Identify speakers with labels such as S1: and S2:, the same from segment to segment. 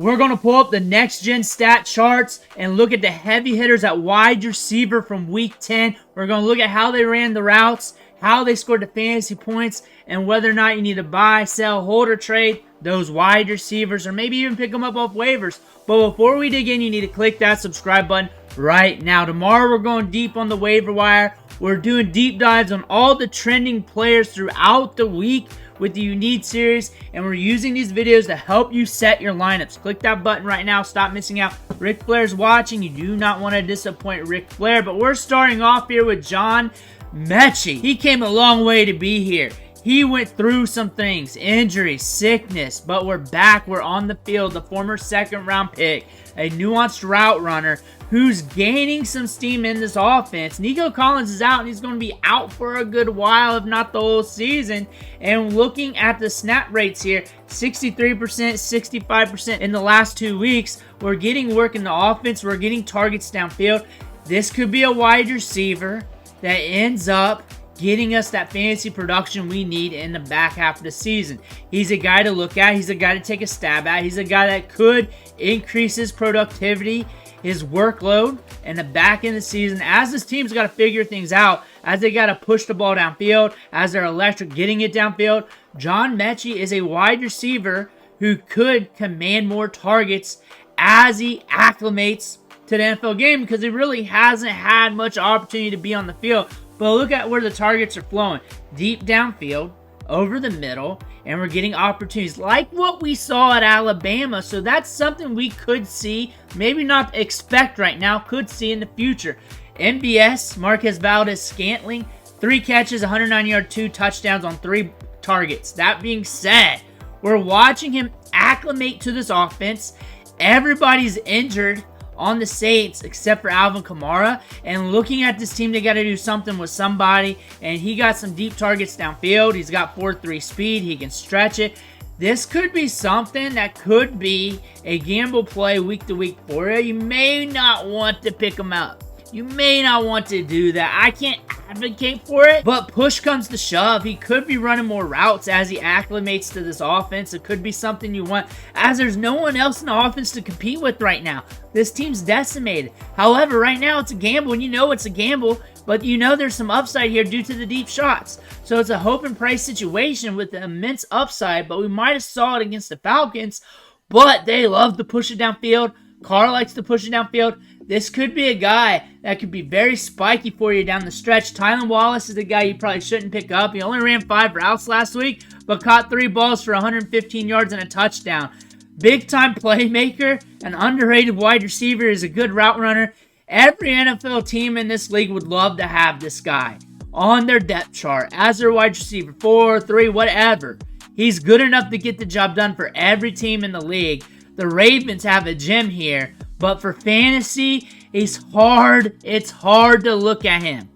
S1: We're going to pull up the next-gen stat charts and look at the heavy hitters at wide receiver from Week 10. We're going to look at how they ran the routes, how they scored the fantasy points, and whether or not you need to buy, sell, hold, or trade those wide receivers, or maybe even pick them up off waivers. But before we dig in, you need to click that subscribe button right now. Tomorrow, we're going deep on the waiver wire. We're doing deep dives on all the trending players throughout the week with the You Need series, and we're using these videos to help you set your lineups. Click that button right now. Stop missing out. Ric Flair's watching. You do not want to disappoint Ric Flair, but we're starting off here with John Metchie. He came a long way to be here. He went through some things, injury, sickness, but we're back. We're on the field. The former second-round pick, a nuanced route runner who's gaining some steam in this offense. Nico Collins is out, and he's going to be out for a good while, if not the whole season. And looking at the snap rates here, 63%, 65% in the last 2 weeks. We're getting work in the offense. We're getting targets downfield. This could be a wide receiver that ends up getting us that fantasy production we need in the back half of the season. He's a guy to look at. He's a guy to take a stab at. He's a guy that could increase his productivity, his workload, in the back end of the season as this team's got to figure things out, as they got to push the ball downfield, as they're electric getting it downfield. John Metchie is a wide receiver who could command more targets as he acclimates to the NFL game, because he really hasn't had much opportunity to be on the field. But look at where the targets are flowing. Deep downfield, over the middle, and we're getting opportunities like what we saw at Alabama. So that's something we could see, maybe not expect right now, could see in the future. MBS, Marquez Valdes-Scantling, 3 catches, 109-yard, 2 touchdowns on 3 targets. That being said, we're watching him acclimate to this offense. Everybody's injured on the Saints except for Alvin Kamara, and looking at this team, they got to do something with somebody, and he got some deep targets downfield. He's got 4.3 speed. He can stretch it. This could be something that could be a gamble play week to week for you. You may not want to pick him up. You may not want to do that. I can't advocate for it, but push comes to shove. He could be running more routes as he acclimates to this offense. It could be something you want, as there's no one else in the offense to compete with right now. This team's decimated. However, right now it's a gamble, and you know it's a gamble, but you know there's some upside here due to the deep shots. So it's a hope and pray situation with the immense upside, but we might have saw it against the Falcons, but they love to push it downfield. Carr likes to push it downfield. This could be a guy that could be very spiky for you down the stretch. Tylan Wallace is a guy you probably shouldn't pick up. He only ran 5 routes last week, but caught 3 balls for 115 yards and a touchdown. Big-time playmaker, an underrated wide receiver, is a good route runner. Every NFL team in this league would love to have this guy on their depth chart as their wide receiver, 4, 3, whatever. He's good enough to get the job done for every team in the league. The Ravens have a gem here, but for fantasy, it's hard to look at him.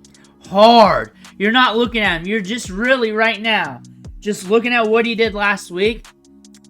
S1: Hard. You're not looking at him. You're just really right now just looking at what he did last week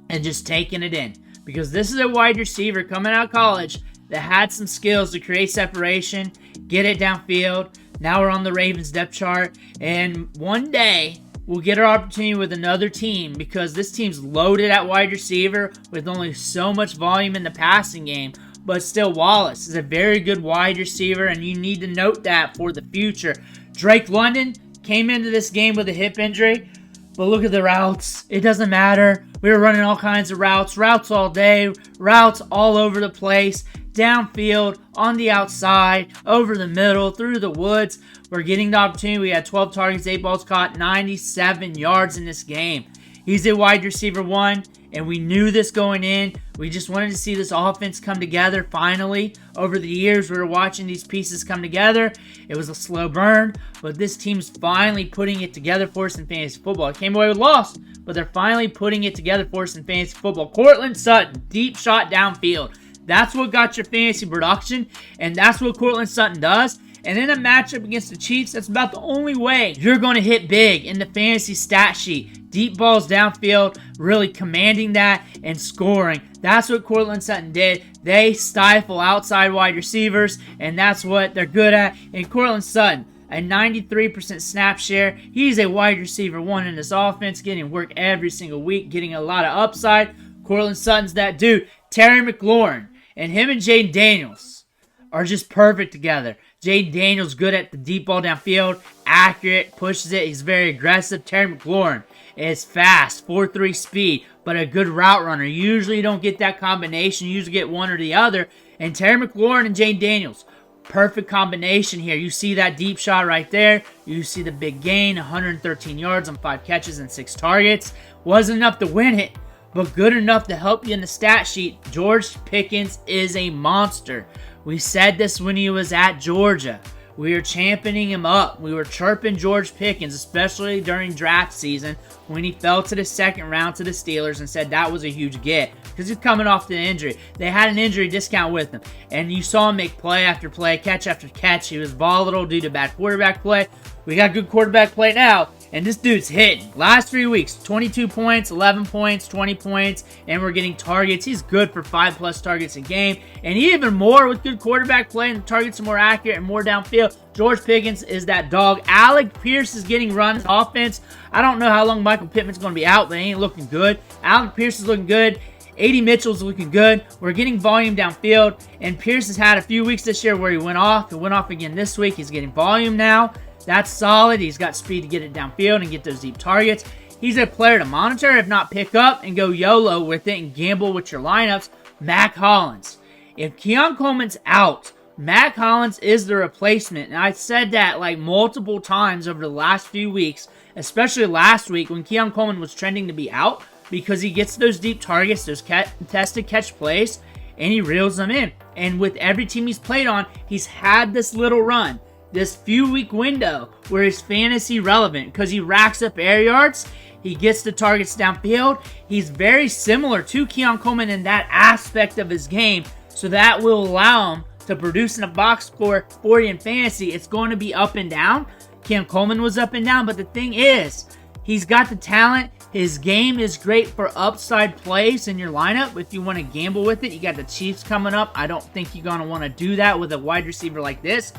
S1: and just taking it in. Because this is a wide receiver coming out of college that had some skills to create separation, get it downfield. Now we're on the Ravens depth chart, and one day we'll get our opportunity with another team, because this team's loaded at wide receiver with only so much volume in the passing game. But still, Wallace is a very good wide receiver, and you need to note that for the future. Drake London came into this game with a hip injury, but look at the routes. It doesn't matter. We were running all kinds of routes all day, routes all over the place, downfield, on the outside, over the middle, through the woods. We're getting the opportunity. We had 12 targets, 8 balls caught, 97 yards in this game. He's a wide receiver 1, and we knew this going in. We just wanted to see this offense come together finally. Over the years, we were watching these pieces come together. It was a slow burn, but this team's finally putting it together for us in fantasy football. It came away with a loss, but they're finally putting it together for us in fantasy football. Courtland Sutton, deep shot downfield. That's what got your fantasy production, and that's what Courtland Sutton does. And in a matchup against the Chiefs, that's about the only way you're going to hit big in the fantasy stat sheet. Deep balls downfield, really commanding that and scoring. That's what Courtland Sutton did. They stifle outside wide receivers, and that's what they're good at. And Courtland Sutton, a 93% snap share. He's a wide receiver 1 in this offense, getting work every single week, getting a lot of upside. Courtland Sutton's that dude. Terry McLaurin. And him and Jaden Daniels are just perfect together. Jaden Daniels good at the deep ball downfield, accurate, pushes it. He's very aggressive. Terry McLaurin is fast, 4.3 speed, but a good route runner. Usually you don't get that combination. You usually get one or the other. And Terry McLaurin and Jaden Daniels, perfect combination here. You see that deep shot right there. You see the big gain, 113 yards on 5 catches and 6 targets. Wasn't enough to win it, but good enough to help you in the stat sheet. George Pickens is a monster. We said this when he was at Georgia. We were championing him up. We were chirping George Pickens, especially during draft season when he fell to the second round to the Steelers and said that was a huge get because he's coming off the injury. They had an injury discount with him, and you saw him make play after play, catch after catch. He was volatile due to bad quarterback play. We got good quarterback play now, and this dude's hitting. Last 3 weeks, 22 points, 11 points, 20 points, and we're getting targets. He's good for 5+ targets a game, and even more with good quarterback play, and the targets are more accurate and more downfield. George Pickens is that dog. Alec Pierce is getting run offense. I don't know how long Michael Pittman's going to be out, but he ain't looking good. Alec Pierce is looking good. A.D. Mitchell's looking good. We're getting volume downfield, and Pierce has had a few weeks this year where he went off. He went off again this week. He's getting volume now. That's solid. He's got speed to get it downfield and get those deep targets. He's a player to monitor, if not pick up and go YOLO with it and gamble with your lineups. Mack Hollins. If Keon Coleman's out, Mack Hollins is the replacement. And I said that like multiple times over the last few weeks, especially last week when Keon Coleman was trending to be out because he gets those deep targets, those contested catch plays, and he reels them in. And with every team he's played on, he's had this little run, this few week window where he's fantasy relevant because he racks up air yards. He gets the targets downfield. He's very similar to Keon Coleman in that aspect of his game. So that will allow him to produce in a box score for you in fantasy. It's going to be up and down. Keon Coleman was up and down. But the thing is, he's got the talent. His game is great for upside plays in your lineup. If you want to gamble with it, you got the Chiefs coming up. I don't think you're going to want to do that with a wide receiver like this.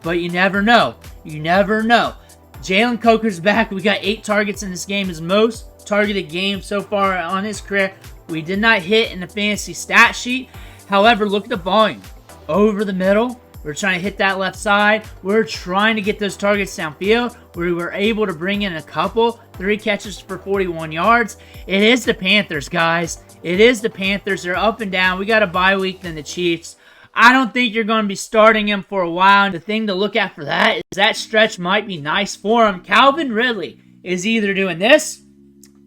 S1: But you never know. You never know. Jalen Coker's back. We got 8 targets in this game. His most targeted game so far on his career. We did not hit in the fantasy stat sheet. However, look at the volume. Over the middle. We're trying to hit that left side. We're trying to get those targets downfield. We were able to bring in a couple. 3 catches for 41 yards. It is the Panthers, guys. It is the Panthers. They're up and down. We got a bye week than the Chiefs. I don't think you're going to be starting him for a while. And the thing to look at for that is that stretch might be nice for him. Calvin Ridley is either doing this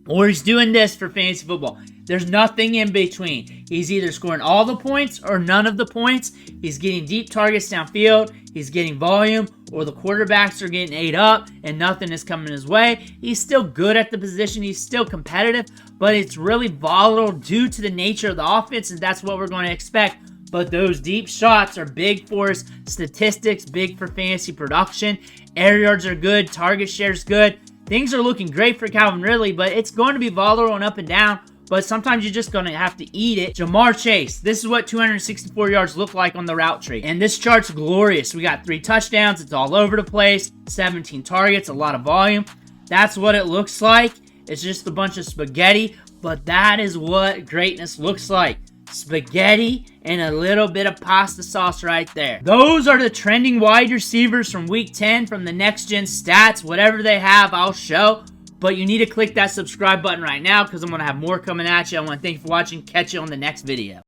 S1: or he's doing this for fantasy football. There's nothing in between. He's either scoring all the points or none of the points. He's getting deep targets downfield. He's getting volume, or the quarterbacks are getting ate up and nothing is coming his way. He's still good at the position. He's still competitive, but it's really volatile due to the nature of the offense, and that's what we're going to expect. But those deep shots are big for his statistics, big for fantasy production. Air yards are good. Target share is good. Things are looking great for Calvin Ridley, but it's going to be volatile and up and down. But sometimes you're just going to have to eat it. Jamar Chase. This is what 264 yards look like on the route tree. And this chart's glorious. We got 3 touchdowns. It's all over the place. 17 targets. A lot of volume. That's what it looks like. It's just a bunch of spaghetti. But that is what greatness looks like. Spaghetti and a little bit of pasta sauce right there. Those are the trending wide receivers from week 10 from the next gen stats. Whatever they have, I'll show. But you need to click that subscribe button right now because I'm going to have more coming at you. I want to thank you for watching. Catch you on the next video.